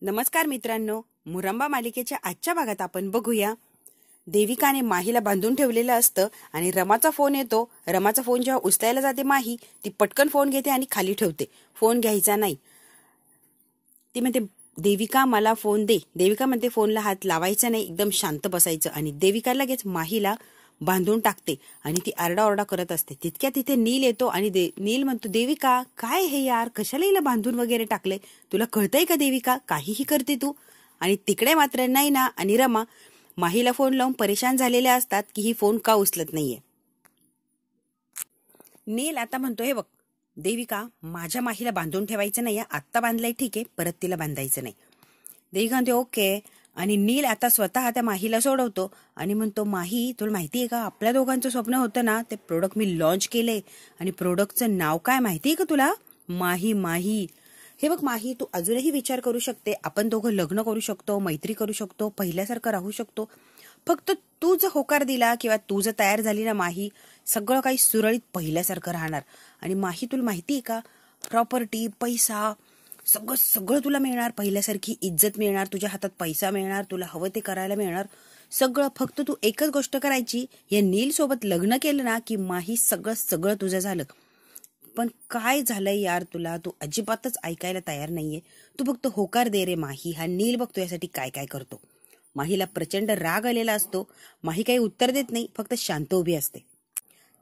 नमस्कार मित्रांनो, मुरंबा मालिकेच्या आजच्या भागात आपण बघूया. देविकाने माहीला बांधून ठेवलेलं असतं आणि रमाचा फोन येतो. रमाचा फोन जेव्हा उचलायला जाते माही, ती पटकन फोन घेते आणि खाली ठेवते. फोन घ्यायचा नाही. ती म्हणते, देविका मला फोन दे. देविका म्हणते, फोनला हात लावायचा नाही, एकदम शांत बसायचं. आणि देविका लगेच माहीला बांधून टाकते आणि ती आरडाओरडा करत असते. तितक्या तिथे नील येतो आणि नील म्हणतो, देविका काय हे यार, कशाला हिला बांधून वगैरे टाकले, तुला कळतंय का देविका, काहीही करते तू. आणि तिकडे मात्र नैना आणि रमा माहीला फोन लावून परेशान झालेल्या असतात की ही फोन का उचलत नाहीये. नील आता म्हणतो, हे बघ देविका, माझ्या माहीला बांधून ठेवायचं नाही, आत्ता बांधलाय ठीक आहे, परत तिला बांधायचं नाही. देविका म्हणते ओके. आणि नील आता स्वतः त्या माहीला सोडवतो आणि म्हणतो, माही तुला माहितीये का, आपल्या दोघांचं स्वप्न होतं ना, ते प्रोडक्ट मी लॉन्च केले आणि प्रोडक्टचं नाव काय माहितीये का तुला, माही. माही हे बघ माही, तू अजूनही विचार करू शकते, आपण दोघं लग्न करू शकतो, मैत्री करू शकतो, पहिल्यासारखं राहू शकतो. फक्त तू जर होकार दिला किंवा तू जर तयार झाली ना माही, सगळं काही सुरळीत पहिल्यासारखं राहणार. आणि माही तुला माहितीये का, प्रॉपर्टी, पैसा, सगळं सगळं तुला मिळणार, पहिल्यासारखी इज्जत मिळणार, तुझ्या हातात पैसा मिळणार, तुला हवं ते करायला मिळणार सगळं. फक्त तू एकच गोष्ट करायची, या नील सोबत लग्न केलं ना की माही सगळं सगळं तुझं झालं. पण काय झालंय यार तुला, तू अजिबातच ऐकायला तयार नाहीये. तू फक्त होकार दे रे माही, हा नील बघतो यासाठी काय काय करतो. माहीला प्रचंड राग आलेला असतो. माही काही उत्तर देत नाही, फक्त शांत उभी असते.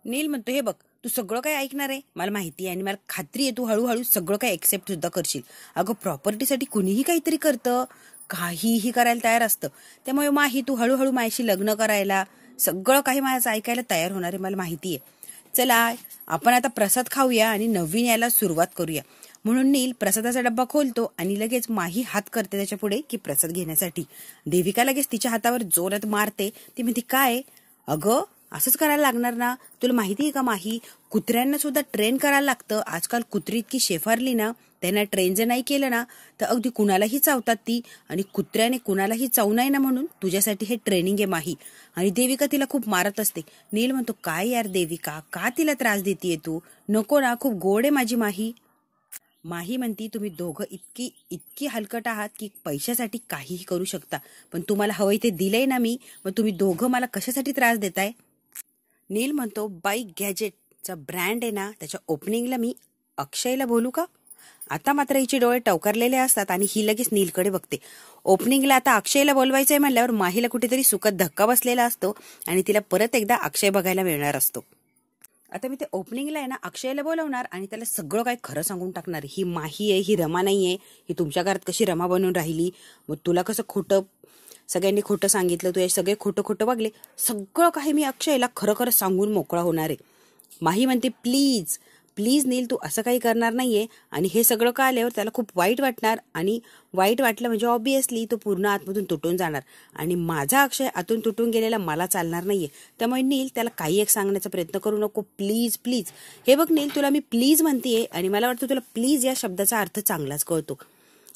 नील म्हणतो, हे बघ तू सगळं काय ऐकणार आहे, मला माहिती आहे आणि मला खात्री आहे तू हळूहळू सगळं काय एक्सेप्ट सुद्धा करशील. अगं प्रॉपर्टीसाठी कुणीही काहीतरी करतं, काहीही करायला तयार असतं. त्यामुळे माही तू हळूहळू माझ्याशी लग्न करायला, सगळं काही माझं ऐकायला तयार होणार आहे, मला माहिती आहे. चला आपण आता प्रसाद खाऊया आणि नवीन यायला सुरुवात करूया. म्हणून नील प्रसादाचा डब्बा खोलतो आणि लगेच माही हात करते त्याच्या पुढे की प्रसाद घेण्यासाठी. देविका लगेच तिच्या हातावर जोरात मारते. ती म्हणते, काय अगं असंच करायला लागणार ना, तुला माहिती आहे का माही, कुत्र्यांना सुद्धा ट्रेन करायला लागतं. आजकाल कुत्री इतकी शेफारली ना, त्यांना ट्रेन जर नाही केलं ना तर अगदी कुणालाही चावतात ती, आणि कुत्र्याने कुणालाही चावू नये ना म्हणून तुझ्यासाठी हे ट्रेनिंग आहे माही. आणि देविका तिला खूप मारत असते. नील म्हणतो, काय यार देविका, का तिला त्रास देतीये तू, नको ना, खूप गोड आहे माझी माही. माही म्हणती, तुम्ही दोघं इतकी हलकट आहात की पैशासाठी काहीही करू शकता, पण तुम्हाला हवंय ते दिलंय ना मी, मग तुम्ही दोघं मला कशासाठी त्रास देताय. नील म्हणतो, बाईक गॅजेटचा ब्रँड आहे ना, त्याच्या ओपनिंगला मी अक्षयला बोलू का. आता मात्र हिचे डोळे टवकारलेले असतात आणि ही लगेच नीलकडे बघते. ओपनिंगला आता अक्षयला बोलवायचंय म्हणल्यावर माहीला कुठेतरी सुखात धक्का बसलेला असतो आणि तिला परत एकदा अक्षय बघायला मिळणार असतो. आता मी ते ओपनिंगला आहे ना अक्षयला बोलवणार आणि त्याला सगळं काय खरं सांगून टाकणार. ही माही आहे, ही रमा नाहीये, ही तुमच्या घरात कशी रमा बनून राहिली, मग तुला कसं खोटं सगळ्यांनी खोटं सांगितलं, तू हे सगळे खोटं खोटं वागले, सगळं काही मी अक्षयला खरं खरं सांगून मोकळा होणार आहे. माही म्हणते, प्लीज प्लीज नील, तू असं काही करणार नाहीये. आणि हे सगळं का आल्यावर त्याला खूप वाईट वाटणार, आणि वाईट वाटलं म्हणजे ऑब्विसली तो पूर्ण आतमधून तुटून जाणार, आणि माझा अक्षय आतून तुटून गेलेला मला चालणार नाहीये. त्यामुळे नील त्याला काही एक सांगण्याचा प्रयत्न करू नको, प्लीज प्लीज. हे बघ नील, तुला मी प्लीज म्हणतेय आणि मला वाटतं तुला प्लीज या शब्दाचा अर्थ चांगलाच कळतो,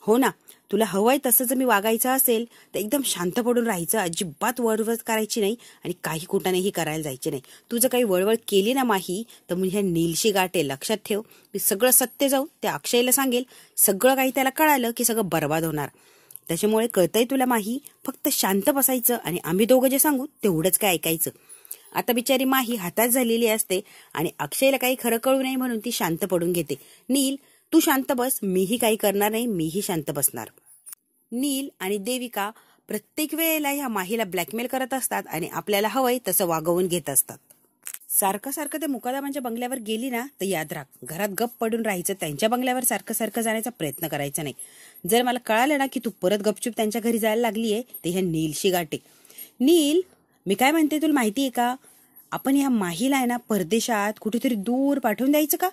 हो ना. तुला हवंय तसं जर मी वागायचं असेल तर एकदम शांत पडून राहायचं, अजिबात वळवळ करायची नाही आणि काही कुठानेही करायला जायचे नाही. तू जर काही वळवळ केली ना माही, तर म्हणजे ह्या नीलशी गाठे, लक्षात ठेव. मी सगळं सत्य जाऊन त्या अक्षयला सांगेल, सगळं काही त्याला कळालं की सगळं बर्बाद होणार. त्याच्यामुळे कळतंय तुला माही, फक्त शांत बसायचं आणि आम्ही दोघं जे सांगू तेवढंच काय ऐकायचं. आता बिचारी माही हातात झालेली असते आणि अक्षयला काही खरं कळू नये म्हणून ती शांत पडून घेते. नील तू शांत बस, मीही काही करणार नाही, मीही शांत बसणार. नील आणि देविका प्रत्येक वेळेला ह्या माहीला ब्लॅकमेल करत असतात आणि आपल्याला हवंय तसं वागवून घेत असतात. सारखं सारखं ते मुकादमांच्या बंगल्यावर गेली ना तर याद राख, घरात गप पडून राहायचं, त्यांच्या बंगल्यावर सारखं सारखं जाण्याचा प्रयत्न करायचा नाही. जर मला कळालं ना की तू परत गपचूप त्यांच्या घरी जायला लागलीये ते ह्या नीलशी गाठे. नील मी काय म्हणते तुला माहितीये का, आपण ह्या माहीला आहे ना परदेशात कुठेतरी दूर पाठवून द्यायचं का.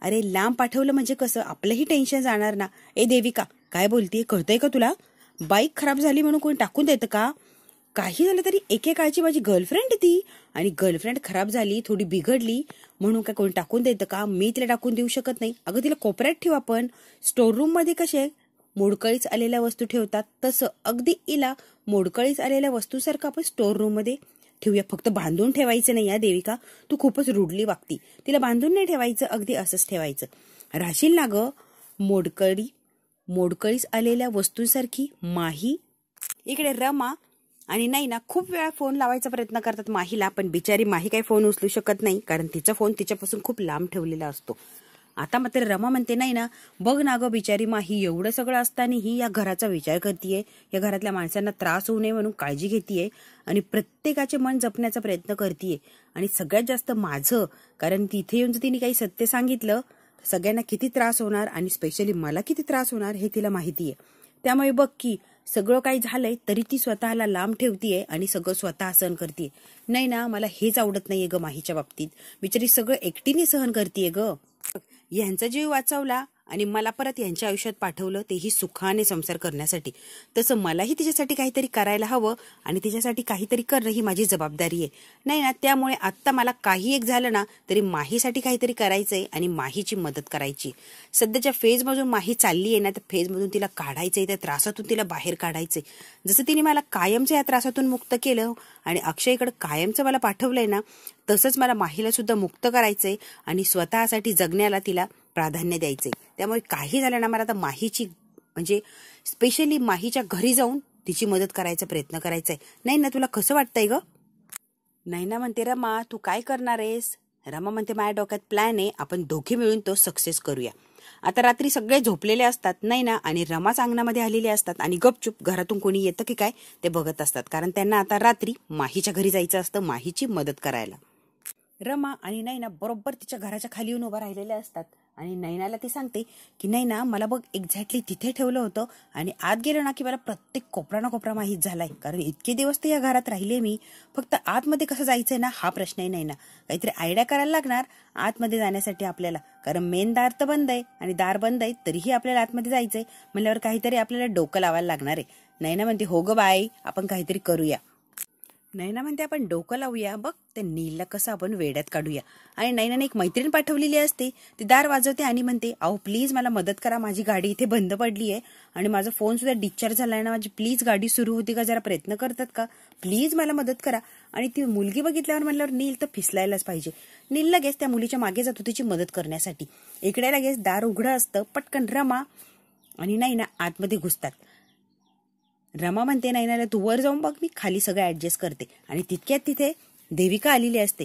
अरे लांब पाठवलं म्हणजे कसं, आपलंही टेन्शन जाणार ना. ए देविका काय बोलतीये, कळतंय का तुला, बाईक खराब झाली म्हणून कोणी टाकून देतं का. काही झालं तरी एकेकाळची माझी गर्लफ्रेंड ती, आणि गर्लफ्रेंड खराब झाली, थोडी बिघडली म्हणून काय कोणी टाकून देतं का. मी तिला टाकून देऊ शकत नाही. अगं तिला कोपऱ्यात ठेव, आपण स्टोर रूम मध्ये कसे मोडकळीच आलेल्या वस्तू ठेवतात तसं अगदी इला मोडकळीच आलेल्या वस्तूसारखं आपण स्टोर रूम मध्ये ठेवूया. फक्त बांधून ठेवायचं नाही या देविका, तू खूपच रुडली वागती. तिला बांधून नाही ठेवायचं, अगदी असंच ठेवायचं. राशील ना ग मोडकळी मोडकळीस आलेल्या वस्तूंसारखी माही. इकडे रमा आणि नैना खूप वेळा फोन लावायचा प्रयत्न करतात माहीला, पण बिचारी माही काही फोन उचलू शकत नाही, कारण तिचा फोन तिच्यापासून खूप लांब ठेवलेला असतो. आता मात्र रमा म्हणते, नाही ना, बघ ना गं, बिचारी माही एवढं सगळं असतानाही या घराचा विचार करतीये, या घरातल्या माणसांना त्रास होऊ नये म्हणून काळजी घेतीये आणि प्रत्येकाचे मन जपण्याचा प्रयत्न करतीये. आणि सगळ्यात जास्त माझं, कारण तिथे येऊन जर तिने काही सत्य सांगितलं सगळ्यांना किती त्रास होणार आणि स्पेशली मला किती त्रास होणार हे तिला माहितीये. त्यामुळे बघ की सगळं काही झालंय तरी ती स्वतःला लांब ठेवतीये आणि सगळं स्वतः सहन करतीये. नाही ना, मला हेच आवडत नाहीये ग माहीच्या बाबतीत. बिचारी सगळं एकटीने सहन करतीये ग. यांचा जीव वाचवला आणि मला परत यांच्या आयुष्यात पाठवलं, तेही सुखाने संसार करण्यासाठी. तसं मलाही तिच्यासाठी काहीतरी करायला हवं आणि तिच्यासाठी काहीतरी करणं ही माझी जबाबदारी आहे. नाही ना, त्यामुळे आत्ता मला काही एक झालं ना तरी माहीसाठी काहीतरी करायचंय आणि माहीची मदत करायची. सध्याच्या फेजमधून माही चालली आहे ना, त्या फेजमधून तिला काढायचंय, त्या त्रासातून तिला बाहेर काढायचंय. जसं तिने मला कायमचं या त्रासातून मुक्त केलं आणि अक्षयकडे कायमचं मला पाठवलंय ना, तसंच मला माहीला सुद्धा मुक्त करायचंय आणि स्वतःसाठी जगण्याला तिला प्राधान्य द्यायचंय. त्यामुळे काही झालं ना, मला आता माहीची म्हणजे स्पेशली माहीच्या घरी जाऊन तिची मदत करायचा प्रयत्न करायचा आहे. नाही ना, तुला कसं वाटतंय ग? नाही ना म्हणते रमा, तू काय करणार आहेस? रमा म्हणते, माझ्या डोक्यात प्लॅन आहे, आपण दोघे मिळून तो सक्सेस करूया. आता रात्री सगळे झोपलेले असतात नाही ना, आणि रमाच अंगणामध्ये आलेले असतात आणि गपचूप घरातून कोणी येतं की काय ते बघत असतात, कारण त्यांना आता रात्री माहीच्या घरी जायचं असतं माहीची मदत करायला. रमा आणि नैना बरोबर तिच्या घराच्या खाली येऊन उभा राहिलेल्या असतात आणि नैनाला ती सांगते की नैना, मला बघ एक्झॅक्टली तिथे ठेवलं होतं आणि आत गेलो ना की मला प्रत्येक कोपरा ना कोपरा माहीत झालाय, कारण इतके दिवस तर या घरात राहिले मी. फक्त आतमध्ये कसं जायचंय ना हा प्रश्न आहे. नैना, काहीतरी आयडिया करायला लागणार आतमध्ये जाण्यासाठी आपल्याला, कारण मेन दार तर बंद आहे आणि दार बंद आहे तरीही आपल्याला आतमध्ये जायचंय म्हणल्यावर काहीतरी आपल्याला डोकं लावायला लागणार आहे. नैना म्हणते, हो ग बाई, आपण काहीतरी करूया. नैना म्हणते, आपण डोकं लावूया, बघ त्या नीलला कसं आपण वेड्यात काढूया. आणि नैनाने एक मैत्रीण पाठवलेली असते, ती दार वाजवते आणि म्हणते, अहो प्लीज मला मदत करा, माझी गाडी इथे बंद पडली आहे आणि माझा फोन सुद्धा डिस्चार्ज झालाय ना, माझी प्लीज गाडी सुरू होती का, जरा प्रयत्न करतात का, प्लीज मला मदत करा. आणि ती मुलगी बघितल्यावर म्हणल्यावर नील तर फिसलायलाच पाहिजे. नील लगेच त्या मुलीच्या मागे जातो तिची मदत करण्यासाठी. इकडे लगेच दार उघडं असतं, पटकन रमा आणि नैना आतमध्ये घुसतात. रमा म्हणते नैनाला, तू वर जाऊन बघ, मी खाली सगळं ऍडजस्ट करते. आणि तितक्यात तिथे देविका आलेली असते.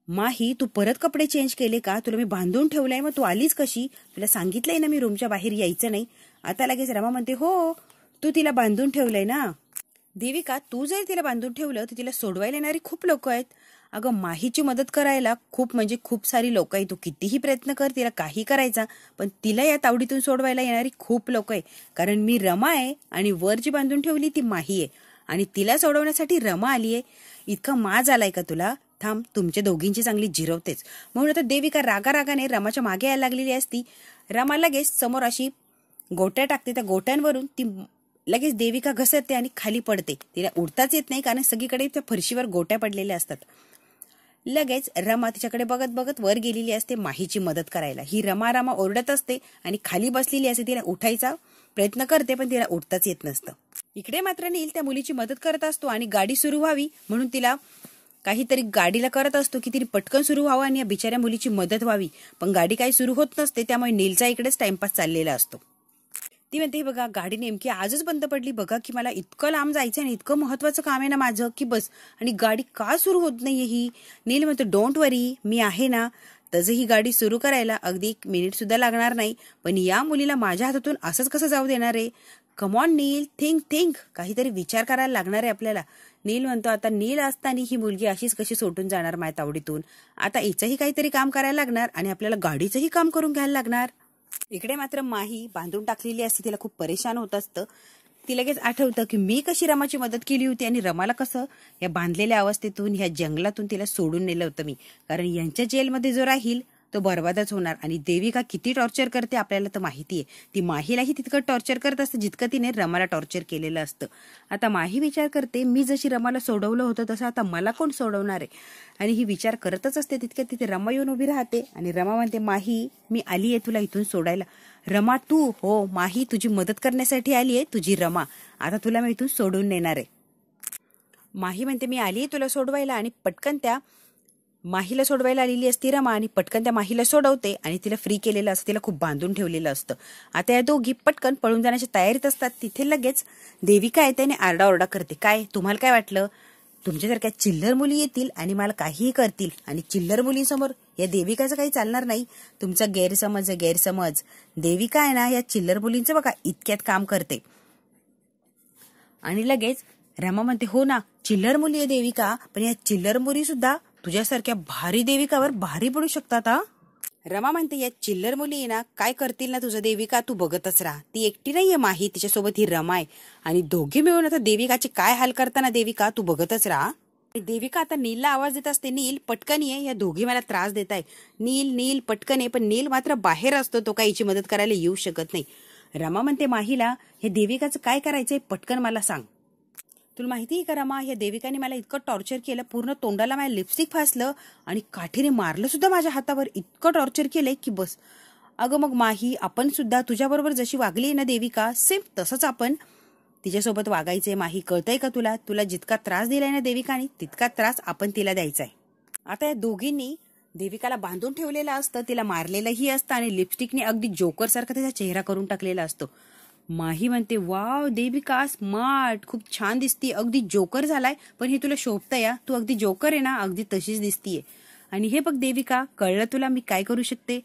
माही, तू परत कपडे चेंज केले का? तुला मी बांधून ठेवलंय, मग तू आलीच कशी? तुला सांगितलंय ना मी रूमच्या बाहेर यायचं नाही. आता लगेच रमा म्हणते, हो तू तिला बांधून ठेवलंय ना. देविका, तू जर तिला बांधून ठेवलं तर तिला सोडवायला येणारी खूप लोक आहेत. अगं, माहीची मदत करायला खूप म्हणजे खूप सारी लोक आहेत. तू कितीही प्रयत्न कर तिला काही करायचा, पण तिला या तावडीतून सोडवायला येणारी खूप लोक आहे. कारण मी रमा आहे आणि वर जी बांधून ठेवली ती माही आहे आणि तिला सोडवण्यासाठी रमा आली आहे. इतका माज आलाय का तुला? थांब, तुमच्या दोघींची चांगली जिरवतेच. म्हणून आता देविका रागारागाने रमाच्या मागे यायला लागलेली असती. रमा लगेच समोर अशी गोट्या टाकते, त्या गोट्यांवरून ती लगेच देविका घसरते आणि खाली पडते. तिला उडताच येत नाही, कारण सगळीकडे त्या फरशीवर गोट्या पडलेल्या असतात. लगेच रमा तिच्याकडे बघत बघत वर गेलेली असते माहीची मदत करायला. ही रमा ओरडत असते आणि खाली बसलेली असते. तिला उठायचा प्रयत्न करते पण तिला उठताच येत नसतं. इकडे मात्र नील त्या मुलीची मदत करत असतो आणि गाडी सुरू व्हावी म्हणून तिला काहीतरी गाडीला करत असतो की तिने पटकन सुरू व्हावं आणि या बिचाऱ्या मुलीची मदत व्हावी. पण गाडी काही सुरू होत नसते, त्यामुळे नीलचा इकडेच टाइमपास चाललेला असतो. ती म्हणते, बघा गाडी नेमकी आजच बंद पडली, बघा की मला इतकं लांब जायचं आणि इतकं महत्वाचं काम आहे ना माझं की बस, आणि गाडी का सुरू होत नाहीये ही. नील म्हणतो, डोंट वरी, मी आहे ना. तसं ही गाडी सुरू करायला अगदी 1 मिनिट सुद्धा लागणार नाही, पण या मुलीला माझ्या हातातून असंच कसं जाऊ देणार आहे. कमॉन नील, थिंक, काहीतरी विचार करायला लागणार आहे आपल्याला. नील म्हणतो, आता नील असताना ही मुलगी अशीच कशी सोडून जाणार माझ्या तावडीतून. आता हिचंही काहीतरी काम करायला लागणार आणि आपल्याला गाडीचंही काम करून घ्यायला लागणार. इकडे मात्र माही बांधून टाकलेली असते, तिला खूप परेशान होत असतं. ती लगेच आठवतं की मी कशी रमाची मदत केली होती आणि रमाला कसं या बांधलेल्या अवस्थेतून ह्या जंगलातून तिला सोडून नेलं होतं मी, कारण यांच्या जेलमध्ये जो राहील तो बरबादच होणार. आणि देविका किती टॉर्चर करते आपल्याला तर माहिती आहे. ती माहीलाही तितकं टॉर्चर करत असते जितकं तिने रमाला टॉर्चर केलेलं असतं. आता माही विचार करते, मी जशी रमाला सोडवलं होतं तसं आता मला कोण सोडवणार आहे. आणि ही विचार करतच असते तितक्यात तिथे रमा येऊन उभी राहते आणि रमा म्हणते, माही मी आली आहे तुला इथून सोडायला. रमा, तू? हो माही, तुझी मदत करण्यासाठी आली आहे तुझी रमा, आता तुला मी इथून सोडून नेणार आहे. माही म्हणते, मी आली आहे तुला सोडवायला. आणि पटकन त्या माहीला सोडवायला आलेली असती रमा आणि पटकन त्या माहीला सोडवते आणि तिला फ्री केलेलं असतं, तिला खूप बांधून ठेवलेलं असतं. आता या दोघी पटकन पळून जाण्याच्या तयारीत असतात. तिथे लगेच देविका येते आणि आरडाओरडा करते. काय तुम्हाला काय वाटलं तुमच्यासारख्या चिल्लर मुली येतील आणि मला काहीही करतील आणि चिल्लर मुलींसमोर या देविकाचं काही चालणार नाही. तुमचा गैरसमज आहे, गैरसमज. देविका आहे ना या चिल्लर मुलींचं बघा इतक्यात काम करते. आणि लगेच रमा म्हणते हो ना चिल्लर मुली आहे देविका, पण या चिल्लर मुली सुद्धा तुझ्यासारख्या भारी देविकावर भारी पडू शकतात. हा रमा म्हणते या चिल्लर मुली ना काय करतील ना तुझं देविका, तू बघतच राहा. ती एकटी नाहीये माही, तिच्यासोबत ही रमा आहे आणि दोघी मिळून आता देविकाचे काय हाल करताना देविका तू बघतच राहा. देविका आता नीलला आवाज देत असते, नील पटकन ये, या दोघी मला त्रास देत आहे. नील नील पटकन ये. पण नील मात्र बाहेर असतो, तो काही हिची मदत करायला येऊ शकत नाही. रमा म्हणते माहीला हे देविकाचं काय करायचंय पटकन मला सांग. तुला माहिती आहे का रमा, या देविकाने मला इतकं टॉर्चर केलं, पूर्ण तोंडाला माझ्या लिपस्टिक फासलं आणि काठीने मारलं सुद्धा माझ्या हातावर, इतकं टॉर्चर केलंय की बस. अगं मग माही आपण सुद्धा तुझ्याबरोबर जशी वागली ना देविका सेम तसंच आपण तिच्यासोबत वागायचंय माही, कळतंय का तुला. तुला जितका त्रास दिलाय ना देविकाने तितका त्रास आपण तिला द्यायचा आहे. आता या दोघींनी देविकाला बांधून ठेवलेलं असतं, तिला मारलेलंही असतं आणि लिपस्टिकने अगदी जोकर सारखा तिचा चेहरा करून टाकलेला असतो. माही म्हणते वाव देविका स्मार्ट, खूप छान दिसती, अगदी जोकर झालाय. पण हे तुला शोभतंय या, तू अगदी जोकर आहे ना, अगदी तशीच दिसतीये. आणि हे बघ देविका कळलं तुला मी काय करू शकते.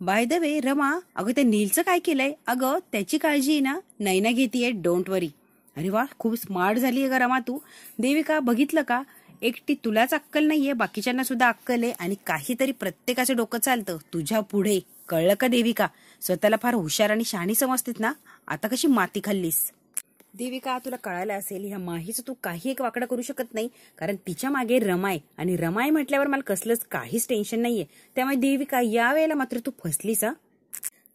बाय द वे रमा, अगं त्या नीलचं काय केलंय, अगं त्याची काळजी ना नैना घेतीये, डोंट वरी. अरे वा खूप स्मार्ट झाली आहे का रमा तू. देविका बघितलं का, एकटी तुलाच अक्कल नाहीये, बाकीच्यांना सुद्धा अक्कल आहे आणि काहीतरी प्रत्येकाचं डोकं चालतं तुझ्या पुढे, कळलं का देविका. स्वतःला फार हुशार आणि शहाणी समजतेस ना, आता कशी माती खाल्लीस. देविका तुला कळायला असेल ह्या माहीचं तू काही एक वाकडं करू शकत नाही, कारण तिच्या मागे रमाय आणि रमाय म्हटल्यावर मला कसलंच काहीच टेन्शन नाहीये. त्यामुळे देविका या वेळेला मात्र तू फसलीस.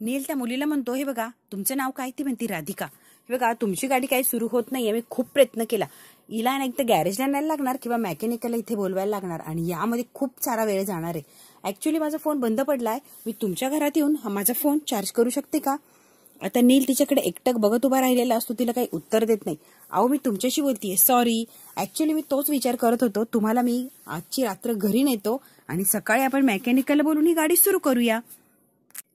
नील त्या मुलीला म्हणतो हे बघा तुमचं नाव काय, ती म्हणती राधिका. हे बघा तुमची गाडी काही सुरू होत नाहीये, मी खूप प्रयत्न केला, हिला ना एक तर गॅरेजला न्यायला लागणार किंवा मेकॅनिकलला इथे बोलवायला लागणार आणि यामध्ये खूप सारा वेळ जाणार आहे. ऍक्च्युली माझा फोन बंद पडलाय, मी तुमच्या घरात येऊन माझा फोन चार्ज करू शकते का. आता नील तिच्याकडे एकटक बघत उभा राहिलेला असतो, तिला काही उत्तर देत नाही. अहो मी तुमच्याशी बोलतीये, सॉरी. ऍक्च्युली मी तोच विचार करत होतो, तुम्हाला मी आजची रात्र घरी नेतो आणि सकाळी आपण मेकॅनिकलला बोलून ही गाडी सुरू करूया.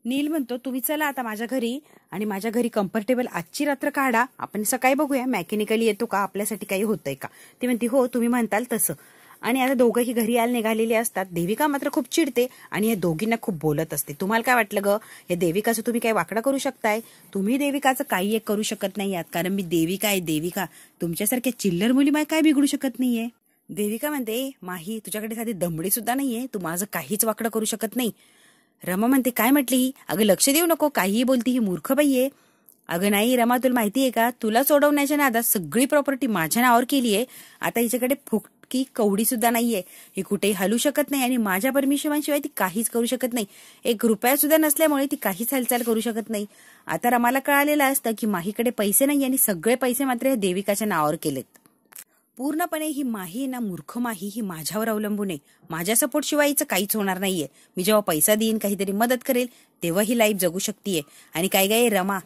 नील म्हणतो तुम्ही चला आता माझ्या घरी आणि माझ्या घरी कम्फर्टेबल आजची रात्र काढा, आपण सकाळी बघूया मेकॅनिकली येतो का, आपल्यासाठी काही होतंय का. ती म्हणते हो तुम्ही म्हणताल तसं. आणि आता दोघंही घरी यायला निघालेले असतात. देविका मात्र खूप चिडते आणि या दोघींना खूप बोलत असते. तुम्हाला काय वाटलं ग, या देविकाचं तुम्ही काही वाकडं करू शकताय. तुम्ही देविकाचं काही एक करू शकत नाही आहात, कारण मी देविका आहे. देविका तुमच्यासारख्या चिल्लर मुली मला काय बिघडू शकत नाहीये. देविका म्हणते माही तुझ्याकडे साधी दमडी सुद्धा नाहीये, तू माझं काहीच वाकडं करू शकत नाही. रमा म्हणते काय म्हटली, अगं लक्ष देऊ नको, काहीही बोलती, ही मूर्ख बाई आहे. अगं नाही रमा तुला माहितीये का, तुला सोडवण्याच्या नादात सगळी प्रॉपर्टी माझ्या नावावर केली आहे. आता हिच्याकडे फुटकी कवडी सुद्धा नाहीये, ही कुठेही हलू शकत नाही आणि माझ्या परमिशनशिवाय ती काहीच करू शकत नाही. 1 रुपया सुद्धा नसल्यामुळे ती काहीच हालचाल करू शकत नाही. आता रमाला कळालेलं असतं की माहीकडे पैसे नाही आणि सगळे पैसे मात्र या देविकाच्या नावावर केलेत. पूर्णपणे ही माही ना मूर्ख माही, ही माझ्यावर अवलंबून आहे. माझ्या सपोर्ट शिवाय हिचं काहीच होणार नाहीये. मी जेव्हा पैसा देईन, काहीतरी मदत करेल, तेव्हा ही लाईफ जगू शकतीये. आणि काय काय रमा,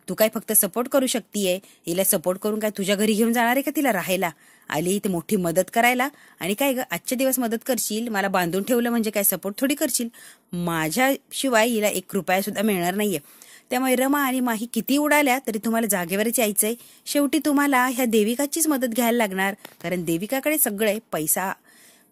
तू काय फक्त सपोर्ट करू शकतीये, हिला सपोर्ट करून काय तुझ्या घरी घेऊन जाणार आहे का तिला राहायला. आली इथे मोठी मदत करायला आणि काय ग आजचे दिवस मदत करशील, मला बांधून ठेवलं म्हणजे काय सपोर्ट थोडी करशील. माझ्याशिवाय हिला 1 रुपया सुद्धा मिळणार नाहीये. त्यामुळे रमा आणि माही किती उडाल्या तरी तुम्हाला जागेवरच यायचंय. शेवटी तुम्हाला ह्या देविकाचीच मदत घ्यायला लागणार, कारण देविकाकडे सगळे पैसा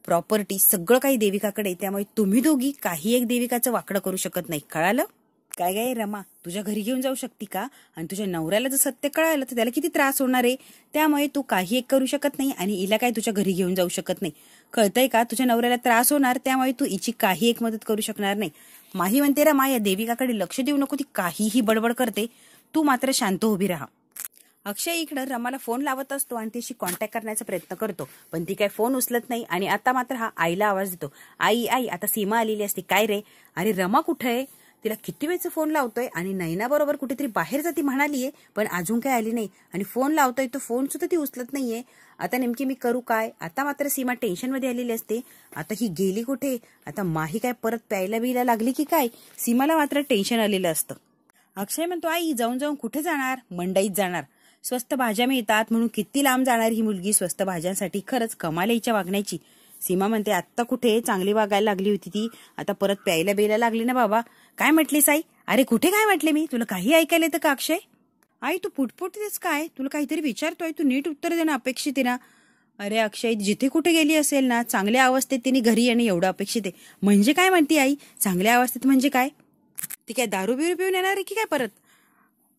प्रॉपर्टी सगळं काही देविकाकडे. त्यामुळे तुम्ही दोघी काही एक देविकाचं वाकडं करू शकत नाही, कळालं. काय काय रमा, तुझ्या घरी घेऊन जाऊ शकते का, आणि तुझ्या नवऱ्याला जर सत्य कळालं तर त्याला किती त्रास होणार आहे. त्यामुळे तू काही एक करू शकत नाही आणि हिला काय तुझ्या घरी घेऊन जाऊ शकत नाही, कळतंय का. तुझ्या नवऱ्याला त्रास होणार, त्यामुळे तू हिची काही एक मदत करू शकणार नाही. माही म्हणते रमा या देविकाकडे लक्ष देऊ नको, ती काहीही बडबड करते, तू मात्र शांत उभी राहा. अक्षय इकडं रमाला फोन लावत असतो आणि तिशी कॉन्टॅक्ट करण्याचा प्रयत्न करतो, पण ती काय फोन उचलत नाही. आणि आता मात्र हा आईला आवाज देतो, आई आई. आता सीमा आलेली असते, काय रे, अरे रमा कुठे आहे, तिला किती वेळचं फोन लावतोय आणि नैना बरोबर कुठेतरी बाहेर जाती म्हणालीये, पण अजून काय आली नाही आणि फोन लावतोय तो फोन सुद्धा ती उचलत नाहीये. आता नेमकी मी करू काय. आता मात्र सीमा टेन्शन मध्ये आलेली असते, आता ही गेली कुठे, आता माही काय परत प्यायला बियला लागली की काय. सीमाला मात्र टेन्शन आलेलं असतं. अक्षय म्हणतो आई जाऊन जाऊन कुठे जाणार, मंडईत जाणार, स्वस्त भाज्या मिळतात म्हणून किती लांब जाणार ही मुलगी स्वस्त भाज्यांसाठी. खरंच कमाल हिच्या वागण्याची. सीमा म्हणते आत्ता कुठे चांगली वागायला लागली होती ती, आता परत प्यायला बियला लागली ना बाबा. काय म्हटलीस आई? अरे कुठे काय म्हटले मी? तुला काही ऐकायला येतं का अक्षय? आई तू पुटपुटतेस काय? तुला काहीतरी विचारतोय, तू नीट उत्तर देणं अपेक्षित आहे ना. अरे अक्षय, जिथे कुठे गेली असेल ना चांगल्या अवस्थेत तिने घरी येणं एवढं अपेक्षित आहे. म्हणजे काय म्हणते आई? चांगल्या अवस्थेत म्हणजे काय? ती काय दारू बिरू पिऊन येणार आहे की काय परत?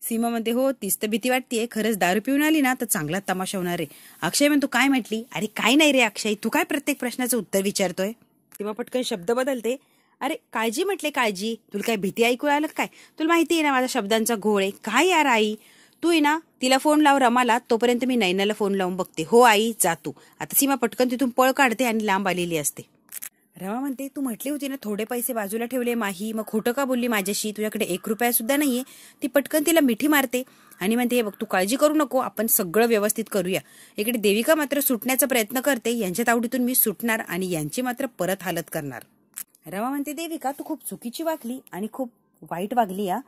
सीमा म्हणते हो तीच तर भीती वाटतेय, खरंच दारू पिऊन आली ना तर चांगला तमाशा होणार आहे. अक्षय म्हणतो काय म्हटली? अरे काय नाही रे अक्षय, तू काय प्रत्येक प्रश्नाचं उत्तर विचारतोय? सीमा पटकन शब्द बदलते. अरे काळजी म्हटले काळजी, तुला काय भीती ऐकू आलं काय? तुला माहिती आहे ना माझ्या शब्दांचा घोळ आहे. काय यार आई, तू आहे ना तिला फोन लाव रमाला, तोपर्यंत मी नैनाला फोन लावून बघते. हो आई जा तू. आता सीमा पटकन तिथून पळ काढते आणि लांब आलेली असते. रमा म्हणते तू म्हटली होती ना थोडे पैसे बाजूला ठेवले माही, मग खोटं का बोलली माझ्याशी? तुझ्याकडे 1 रुपया सुद्धा नाहीये. ती पटकन तिला मिठी मारते आणि म्हणते हे बघ तू काळजी करू नको, आपण सगळं व्यवस्थित करूया. इकडे देविका मात्र सुटण्याचा प्रयत्न करते. यांच्या तावडीतून मी सुटणार आणि यांची मात्र परत हालत करणार. रमा म्हणते देविका तू खूप चुकीची वागली आणि खूप वाईट वागली या.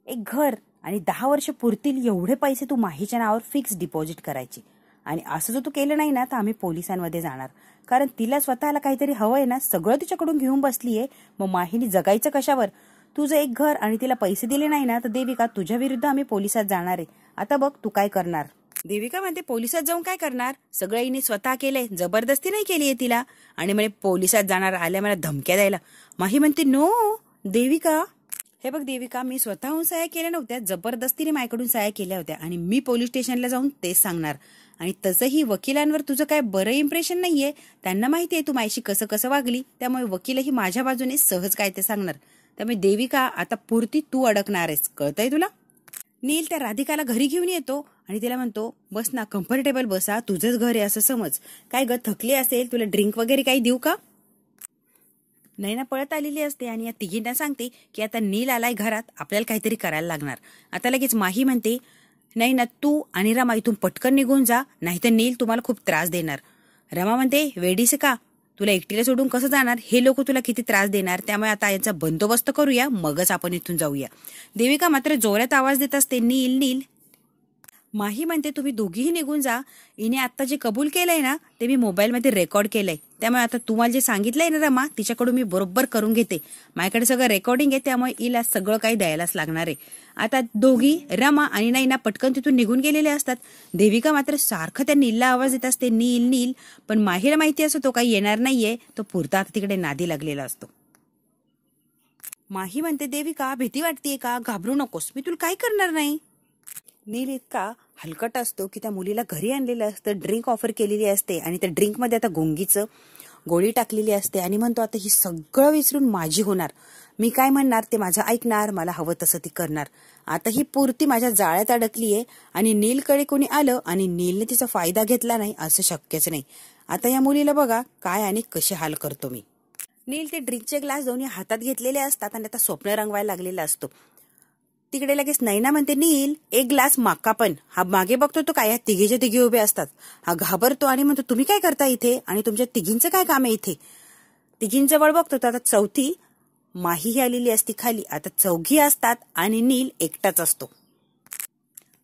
एक घर आणि 10 वर्ष पुरतील एवढे पैसे तू माहीच्या नावावर फिक्स डिपॉझिट करायची, आणि असं जर तू केलं नाही ना तर आम्ही पोलिसांमध्ये जाणार. कारण तिला स्वतःला काहीतरी हवंय ना, सगळं तिच्याकडून घेऊन बसलीये. मग माहीने जगायचं कशावर? तुझं एक घर आणि तिला पैसे दिले नाही ना तर देविका तुझ्या विरुद्ध आम्ही पोलिसात जाणार आहे. आता बघ तू काय करणार? देविका म्हणते पोलिसात जाऊन काय करणार? सगळं हिने स्वतः केलंय, जबरदस्ती नाही केलीये तिला. आणि म्हणे पोलिसात जाणार आल्या मला धमक्या द्यायला. माही म्हणते नो देविका, हे बघ देविका मी स्वतःहून सह्या केल्या नव्हत्या, जबरदस्तीने माझ्याकडून सह्या केल्या होत्या आणि मी पोलीस स्टेशनला जाऊन तेच सांगणार. आणि तसंही वकिलांवर तुझं काय बरं इम्प्रेशन नाहीये. त्यांना माहिती आहे तू माझ्याशी कसं कसं वागली, त्यामुळे वकीलही माझ्या बाजूने सहज काय ते सांगणार. त्यामुळे देविका आता पुरती तू अडकणार आहेस, कळतंय तुला? नील त्या राधिकाला घरी घेऊन येतो आणि तिला म्हणतो बस ना कम्फर्टेबल बसा, तुझंच घर आहे असं समज. काय ग थकली असेल, तुला ड्रिंक वगैरे काही देऊ का? नैना पळत आलेली असते आणि या तिघींना सांगते की आता नील आलाय घरात, आपल्याला काहीतरी करायला लागणार. आता लगेच माही म्हणते नैना तू आणि रमा इथून पटकन निघून जा, नाहीतर नील तुम्हाला खूप त्रास देणार. रमा म्हणते वेडीस का, तुला एकटीला सोडून कसं जाणार? हे लोक तुला किती त्रास देणार, त्यामुळे आता यांचा बंदोबस्त करूया मगच आपण इथून जाऊया. देविका मात्र जोरात आवाज देत असते नील नील. माही म्हणते तुम्ही दोघीही निघून जा, हिने आता जे कबूल केलंय ना ते मी मोबाईलमध्ये रेकॉर्ड केलंय, त्यामुळे आता तुम्हाला जे सांगितलंय ना रमा तिच्याकडून मी बरोबर करून घेते. माझ्याकडे सगळं रेकॉर्डिंग आहे, त्यामुळे हिला सगळं काही द्यायलाच लागणार आहे. आता दोघी रमा आणि नैना पटकन तिथून निघून गेलेले असतात. देविका मात्र सारखं त्या नीलला आवाज देत असते नील नील, पण माहीला माहिती असतो तो काही येणार नाहीये, तो पुरता तिकडे नादी लागलेला असतो. माही म्हणते देविका भीती वाटतेय का? घाबरू नकोस, मी तुला काही करणार नाही. नील इतका हलकट असतो की त्या मुलीला घरी आणलेलं असतं, ड्रिंक ऑफर केलेली असते आणि त्या ड्रिंकमध्ये आता गोंगीचं गोळी टाकलेली असते आणि म्हणतो आता ही सगळं विसरून माझी होणार, मी काय म्हणणार ते माझं ऐकणार, मला हवं तसं ती करणार. आता ही पुरती माझ्या जाळ्यात अडकलीये आणि नीलकडे कोणी आलं आणि नीलने तिचा फायदा घेतला नाही असं शक्यच नाही. आता या मुलीला बघा काय आणि कसे हाल करतो मी. नील ते ड्रिंकचे ग्लास दोन्ही हातात घेतलेले असतात आणि आता स्वप्न रंगवायला लागलेला असतो. तिकडे लगेच नैना म्हणते नील एक ग्लास माका पण. हा मागे बघतो तो काय, तिघीचे तिघी उभे असतात. हा घाबरतो आणि म्हणतो तुम्ही काय करता इथे आणि तुमच्या तिघींचं काय काम आहे इथे? तिघींजवळ बघतो तर आता चौथी माहीही आलेली असती खाली. आता चौघी असतात आणि नील एकटाच असतो.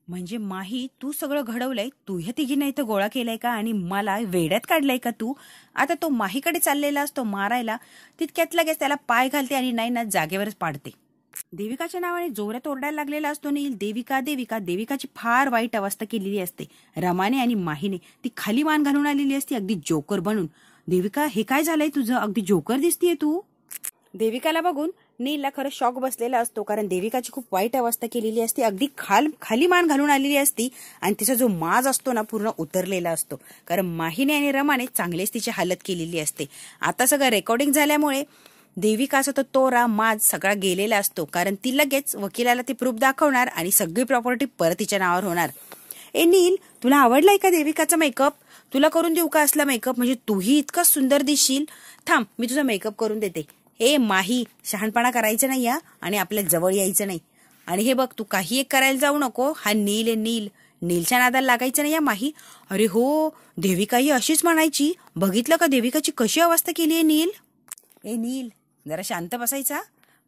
म्हणजे माही तू सगळं घडवलंय, तू ह्या तिघींना इथं गोळा केलाय का आणि मला वेड्यात काढलाय का तू? आता तो माहीकडे चाललेला असतो मारायला, तितक्यात लगेच त्याला पाय घालते आणि नैना जागेवरच पाडते. देविकाच्या नावाने जोरात ओरडायला लागलेला असतो नील देविका देविका. देविकाची फार वाईट अवस्था केलेली असते रमाने आणि माहीने. ती खाली मान घालून आलेली असते अगदी जोकर बनून. देविका हे काय झालंय तुझं, अगदी जोकर दिसतीये तू. देविकाला बघून नीलला खरं शॉक बसलेला असतो, कारण देविकाची खूप वाईट अवस्था केलेली असते, अगदी खाली मान घालून आलेली असती आणि तिचा जो माज असतो ना पूर्ण उतरलेला असतो, कारण माहीने आणि रमाने चांगलेच तिची हालत केलेली असते. आता सगळं रेकॉर्डिंग झाल्यामुळे देविकाचा तो माज सगळा गेलेला असतो, कारण ती लगेच वकिलाला ती प्रूफ दाखवणार आणि सगळी प्रॉपर्टी परत तिच्या नावावर होणार. ए नील तुला आवडलाय का देविकाचा मेकअप? तुला करून देऊ का असला मेकअप? म्हणजे तूही इतका सुंदर दिसशील. थांब मी तुझा मेकअप करून देते. ए माही शहाणपणा करायचं नाही या आणि आपल्या जवळ यायचं नाही. आणि हे बघ तू काही एक करायला जाऊ नको. हा नील आहे नील, नीलच्या नादाला लागायचं नाही या माही. अरे हो देविका ही अशीच म्हणायची. बघितलं का देविकाची कशी अवस्था केली आहे नील. ए नील जरा शांत बसायचा.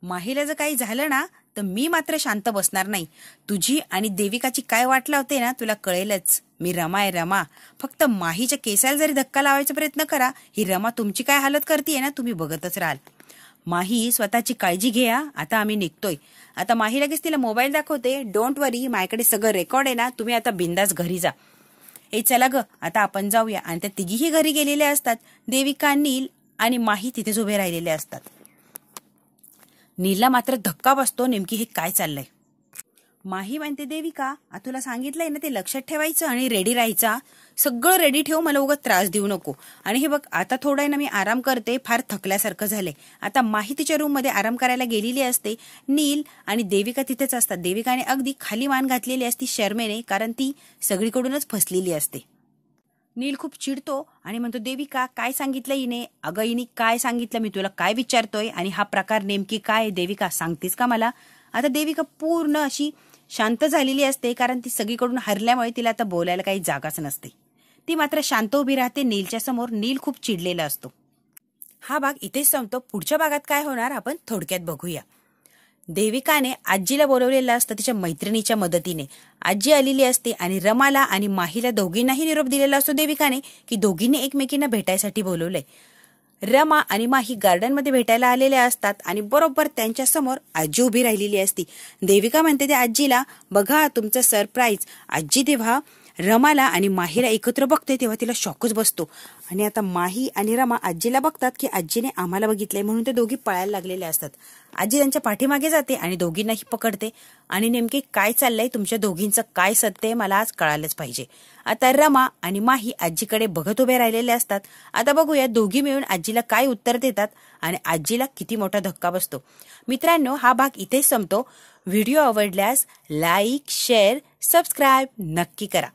माहीला जर काही झालं ना तर मी मात्र शांत बसणार नाही. तुझी आणि देविकाची काय वाट लावते ना तुला कळेलच. मी रमा आहे रमा. फक्त माहीच्या केसाला जरी धक्का लावायचा प्रयत्न करा, ही रमा तुमची काय हालत करते ना तुम्ही बघतच राहाल. माही स्वतःची काळजी घे हा. आता आम्ही निघतोय. आता माही लगेच तिला मोबाईल दाखवते. डोंट वरी, माझ्याकडे सगळं रेकॉर्ड आहे ना, तुम्ही आता बिंदास घरी जा. ए चला ग आता आपण जाऊया. आणि त्या तिघीही घरी गेलेले असतात. देविका, नील आणि माही तिथेच उभे राहिलेले असतात. नीलला मात्र धक्का बसतो, नेमकी हे काय चाललंय. माही म्हणते, देविका तुला सांगितलंय ना ते लक्षात ठेवायचं आणि रेडी राहायचा. सगळं रेडी ठेव, मला उगाच त्रास देऊ नको. आणि हे बघ आता थोडा आहे ना मी आराम करते, फार थकल्यासारखं झालंय. आता माही तिच्या रूम मध्ये आराम करायला गेलेली असते. नील आणि देविका तिथेच असतात. देविकाने अगदी खाली मान घातलेली असती शर्मेने, कारण ती सगळीकडूनच फसलेली असते. नील खूप चिडतो आणि म्हणतो, देविका काय सांगितलं हिने? अगं हिने काय सांगितलं? मी तुला काय विचारतोय? आणि हा प्रकार नेमकी काय? देविका सांगतेस का मला? आता देविका पूर्ण अशी शांत झालेली असते, कारण ती सगळीकडून हरल्यामुळे तिला आता बोलायला काही जागाच नसते. ती मात्र शांत उभी राहते नीलच्या समोर. नील खूप चिडलेला असतो. हा भाग इथेच संपतो. पुढच्या भागात काय होणार आपण थोडक्यात बघूया. देविकाने आजीला बोलवलेलं असतं तिच्या मैत्रिणीच्या मदतीने. आजी आलेली असते आणि रमाला आणि माहीला दोघींनाही निरोप दिलेला असतो देविकाने, की दोघींनी एकमेकींना भेटायसाठी बोलवलंय. रमा आणि माही गार्डनमध्ये भेटायला आलेल्या असतात आणि बरोबर त्यांच्या समोर आजी उभी राहिलेली असती. देविका म्हणते त्या आजीला, बघा तुमचं सरप्राईज. आजी तेव्हा रमाला आणि माहीला एकत्र बघते तेव्हा तिला शॉकच बसतो. आणि आता माही आणि रमा आजीला बघतात की आजीने आम्हाला बघितलंय, म्हणून ते दोघी पळायला लागलेले असतात. आजी त्यांच्या पाठीमागे जाते आणि दोघींनाही पकडते. आणि नेमके काय चाललंय, तुमच्या दोघींचं काय सत्य आहे मला आज कळालंच पाहिजे. आता रमा आणि माही आजीकडे बघत उभे राहिलेले असतात. आता बघूया दोघी मिळून आजीला काय उत्तर देतात आणि आजीला किती मोठा धक्का बसतो. मित्रांनो, हा भाग इथेच संपतो. व्हिडिओ आवडल्यास लाईक, शेअर, सबस्क्राईब नक्की करा.